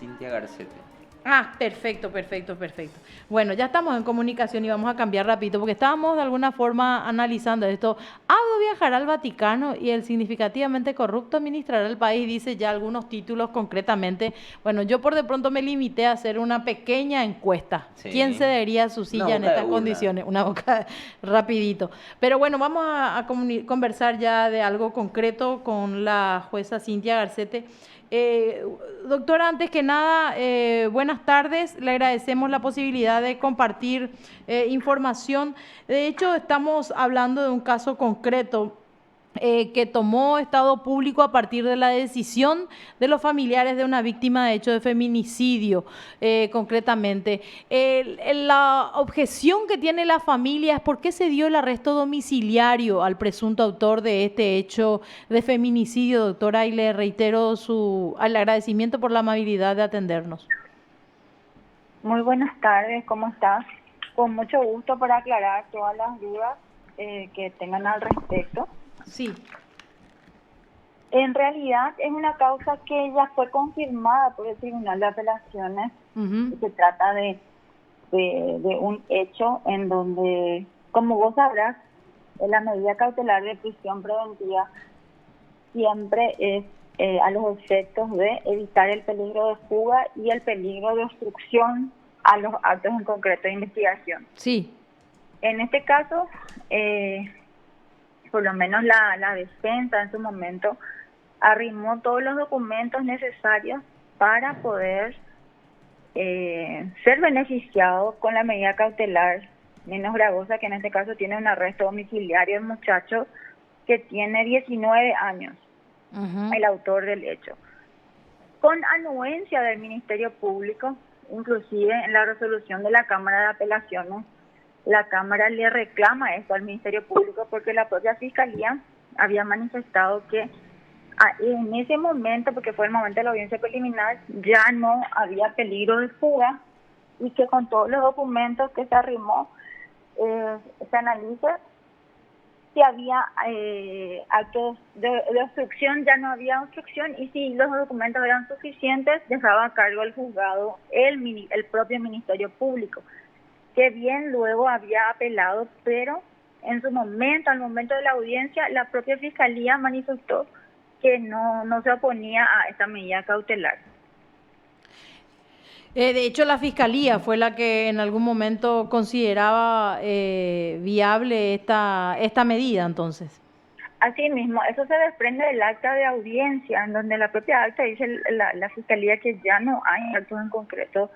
Cintia Garcete. Ah, perfecto, perfecto, perfecto. Bueno, ya estamos en comunicación y vamos a cambiar rapidito porque estábamos de alguna forma analizando esto. Abdo viajará al Vaticano y el significativamente corrupto administrará el país, dice ya algunos títulos concretamente. Bueno, yo por de pronto me limité a hacer una pequeña encuesta. ¿Quién Sí. cedería su Una silla en boca de estas urna. condiciones? Una boca rapidito. Pero bueno, vamos a conversar ya de algo concreto con la jueza Cintia Garcete. Doctora, antes que nada, buenas tardes. Le agradecemos la posibilidad de compartir información. De hecho, estamos hablando de un caso concreto que tomó Estado Público a partir de la decisión de los familiares de una víctima de hecho de feminicidio, concretamente. La objeción que tiene la familia es por qué se dio el arresto domiciliario al presunto autor de este hecho de feminicidio, doctora, y le reitero el agradecimiento por la amabilidad de atendernos. Muy buenas tardes, ¿cómo estás? Con mucho gusto para aclarar todas las dudas que tengan al respecto. Sí. En realidad es una causa que ya fue confirmada por el Tribunal de Apelaciones y se trata de un hecho en donde, como vos sabrás, la medida cautelar de prisión preventiva siempre es a los efectos de evitar el peligro de fuga y el peligro de obstrucción a los actos en concreto de investigación. Sí. En este caso, por lo menos la defensa en su momento arrimó todos los documentos necesarios para poder ser beneficiado con la medida cautelar menos gravosa, que en este caso tiene un arresto domiciliario del muchacho que tiene 19 años, el autor del hecho. Con anuencia del Ministerio Público, inclusive en la resolución de la Cámara de Apelaciones, la Cámara le reclama esto al Ministerio Público porque la propia Fiscalía había manifestado que en ese momento, porque fue el momento de la audiencia preliminar, ya no había peligro de fuga y que con todos los documentos que se arrimó, se analiza si había actos de obstrucción, ya no había obstrucción, y si los documentos eran suficientes, dejaba a cargo el juzgado el propio Ministerio Público, que bien luego había apelado, pero en su momento, al momento de la audiencia, la propia Fiscalía manifestó que no se oponía a esta medida cautelar. De hecho, la Fiscalía fue la que en algún momento consideraba viable esta medida, entonces. Asimismo, eso se desprende del acta de audiencia, en donde la propia acta dice la Fiscalía que ya no hay actos en concreto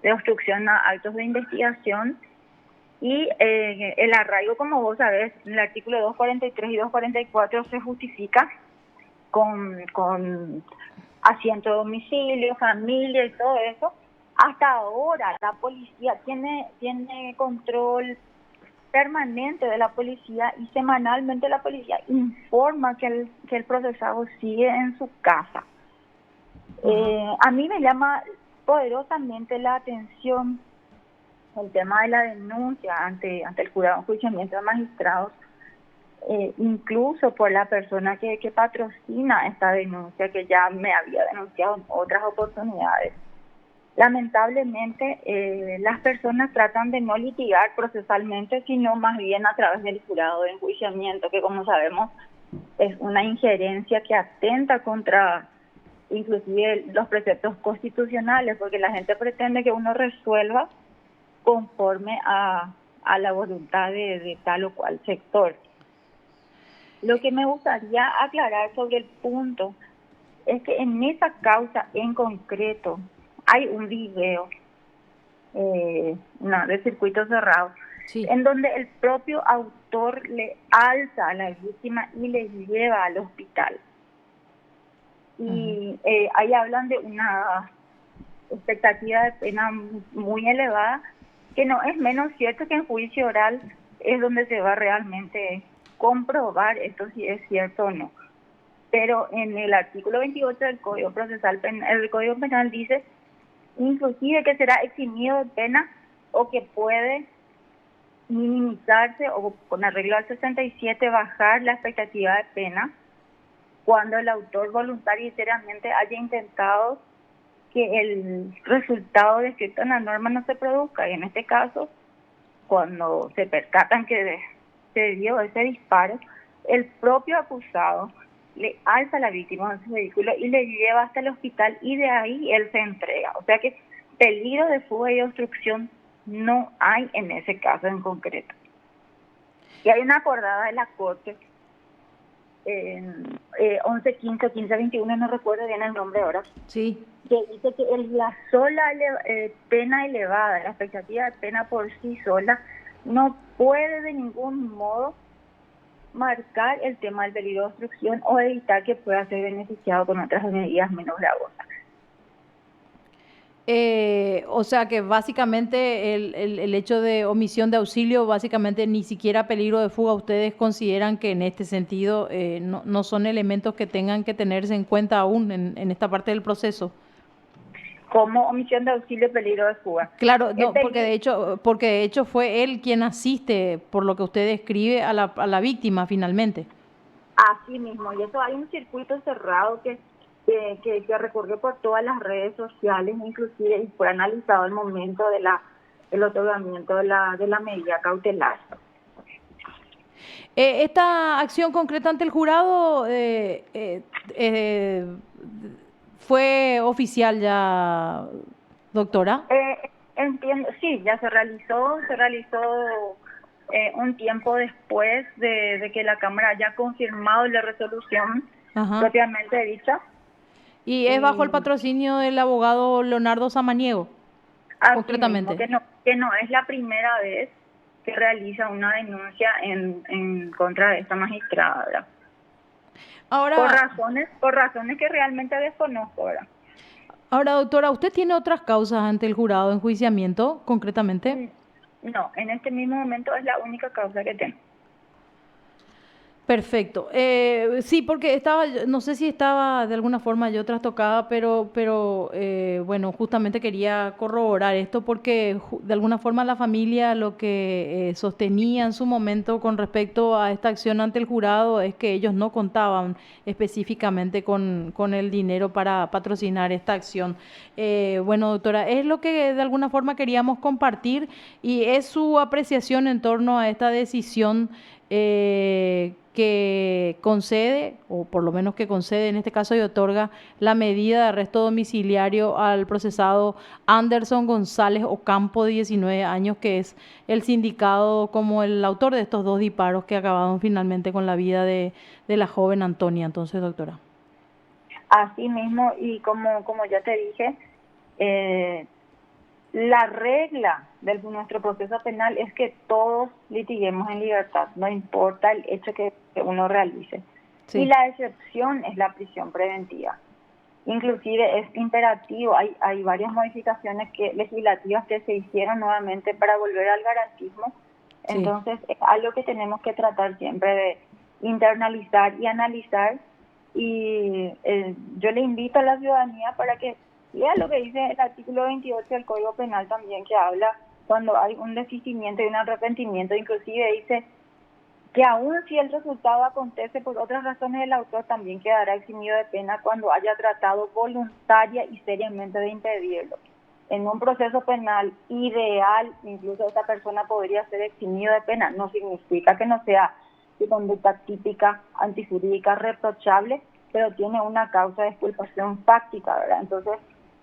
de obstrucción a actos de investigación, y el arraigo, como vos sabés, en el artículo 243 y 244 se justifica con asiento de domicilio, familia y todo eso. Hasta ahora la policía tiene control permanente de la policía y semanalmente la policía informa que el procesado sigue en su casa. A mí me llama poderosamente la atención el tema de la denuncia ante el jurado de enjuiciamiento de magistrados, incluso por la persona que patrocina esta denuncia, que ya me había denunciado en otras oportunidades. Lamentablemente, las personas tratan de no litigar procesalmente, sino más bien a través del jurado de enjuiciamiento, que como sabemos es una injerencia que atenta contra inclusive los preceptos constitucionales, porque la gente pretende que uno resuelva conforme a la voluntad de tal o cual sector. Lo que me gustaría aclarar sobre el punto es que en esa causa en concreto hay un video de circuito cerrado, Sí. en donde el propio autor le alza a la víctima y le lleva al hospital. Y ahí hablan de una expectativa de pena muy elevada, que no es menos cierto que en juicio oral es donde se va realmente comprobar esto si es cierto o no. Pero en el artículo 28 del Código Procesal Penal, el Código Penal dice inclusive que será eximido de pena o que puede minimizarse o con arreglo al 67 bajar la expectativa de pena cuando el autor voluntario y seriamente haya intentado que el resultado descrito en la norma no se produzca. Y en este caso, cuando se percatan que se dio ese disparo, el propio acusado le alza a la víctima en su vehículo y le lleva hasta el hospital y de ahí él se entrega. O sea que peligro de fuga y obstrucción no hay en ese caso en concreto. Y hay una acordada de la Corte en 1115 o 1521, no recuerdo bien el nombre ahora, Sí. que dice que la sola pena elevada, la expectativa de pena por sí sola, no puede de ningún modo marcar el tema del peligro de obstrucción o evitar que pueda ser beneficiado con otras medidas menos gravosas. O sea que básicamente el hecho de omisión de auxilio, básicamente ni siquiera peligro de fuga, ustedes consideran que en este sentido no son elementos que tengan que tenerse en cuenta aún en esta parte del proceso. Como omisión de auxilio, peligro de fuga. Claro, no, porque de hecho fue él quien asiste, por lo que usted describe, a la víctima finalmente. Así mismo, y eso hay un circuito cerrado que recorrió por todas las redes sociales, inclusive, y fue analizado el momento de el otorgamiento de la medida cautelar. Esta acción concreta ante el jurado fue oficial ya, doctora. Entiendo, sí, ya se realizó un tiempo después de que la Cámara haya confirmado la resolución propiamente dicha. Y es bajo el patrocinio del abogado Leonardo Samaniego, concretamente. Mismo, que no es la primera vez que realiza una denuncia en contra de esta magistrada, ¿verdad? Ahora, por razones que realmente desconozco, ¿verdad? Ahora, doctora, ¿usted tiene otras causas ante el jurado de enjuiciamiento, concretamente? No, en este mismo momento es la única causa que tengo. Perfecto. Sí, porque no sé si estaba de alguna forma yo trastocada, pero bueno, justamente quería corroborar esto porque de alguna forma la familia lo que sostenía en su momento con respecto a esta acción ante el jurado es que ellos no contaban específicamente con el dinero para patrocinar esta acción. Bueno, doctora, es lo que de alguna forma queríamos compartir y es su apreciación en torno a esta decisión que concede, o por lo menos que concede en este caso y otorga la medida de arresto domiciliario al procesado Anderson González Ocampo, de 19 años, que es el sindicado como el autor de estos dos disparos que acabaron finalmente con la vida de la joven Antonia. Entonces, doctora. Así mismo, y como ya te dije, la regla de nuestro proceso penal es que todos litiguemos en libertad, no importa el hecho que uno realice. Sí. Y la excepción es la prisión preventiva. Inclusive es imperativo, hay varias modificaciones legislativas que se hicieron nuevamente para volver al garantismo. Sí. Entonces es algo que tenemos que tratar siempre de internalizar y analizar. Y yo le invito a la ciudadanía para que lea lo que dice el artículo 28 del Código Penal también, que habla cuando hay un desistimiento y un arrepentimiento. Inclusive dice que aun si el resultado acontece por otras razones, el autor también quedará eximido de pena cuando haya tratado voluntaria y seriamente de impedirlo. En un proceso penal ideal, incluso esa persona podría ser eximido de pena. No significa que no sea de conducta típica, antijurídica, reprochable, pero tiene una causa de exculpación fáctica, ¿verdad? Entonces,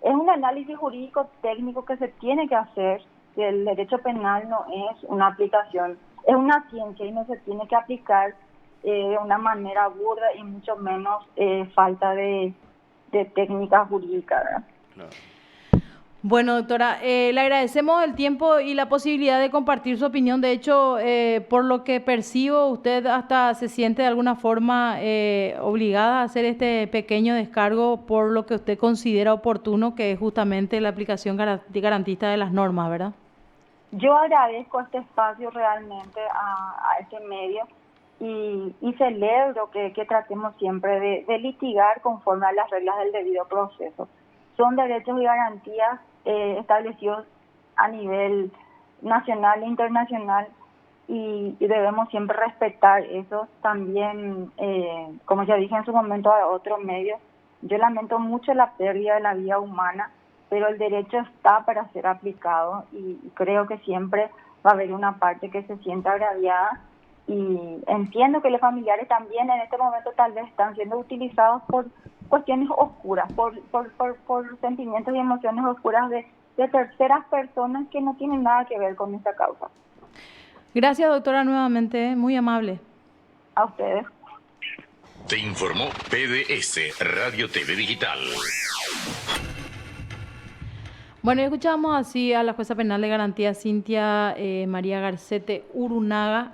es un análisis jurídico técnico que se tiene que hacer, que el derecho penal no es una aplicación, es una ciencia y no se tiene que aplicar de una manera burda y mucho menos falta de técnica jurídica, ¿verdad? Claro. Bueno, doctora, le agradecemos el tiempo y la posibilidad de compartir su opinión. De hecho, por lo que percibo, usted hasta se siente de alguna forma obligada a hacer este pequeño descargo por lo que usted considera oportuno, que es justamente la aplicación garantista de las normas, ¿verdad? Yo agradezco este espacio realmente a este medio y celebro que tratemos siempre de litigar conforme a las reglas del debido proceso. Son derechos y garantías establecidos a nivel nacional e internacional y debemos siempre respetar eso. También, como ya dije en su momento a otros medios, yo lamento mucho la pérdida de la vida humana pero el derecho está para ser aplicado y creo que siempre va a haber una parte que se sienta agraviada y entiendo que los familiares también en este momento tal vez están siendo utilizados por cuestiones oscuras, por sentimientos y emociones oscuras de terceras personas que no tienen nada que ver con esta causa. Gracias, doctora, nuevamente, muy amable. A ustedes. Te informó PDS Radio TV Digital. Bueno, escuchamos así a la jueza penal de garantía Cintia María Garcete Urunaga.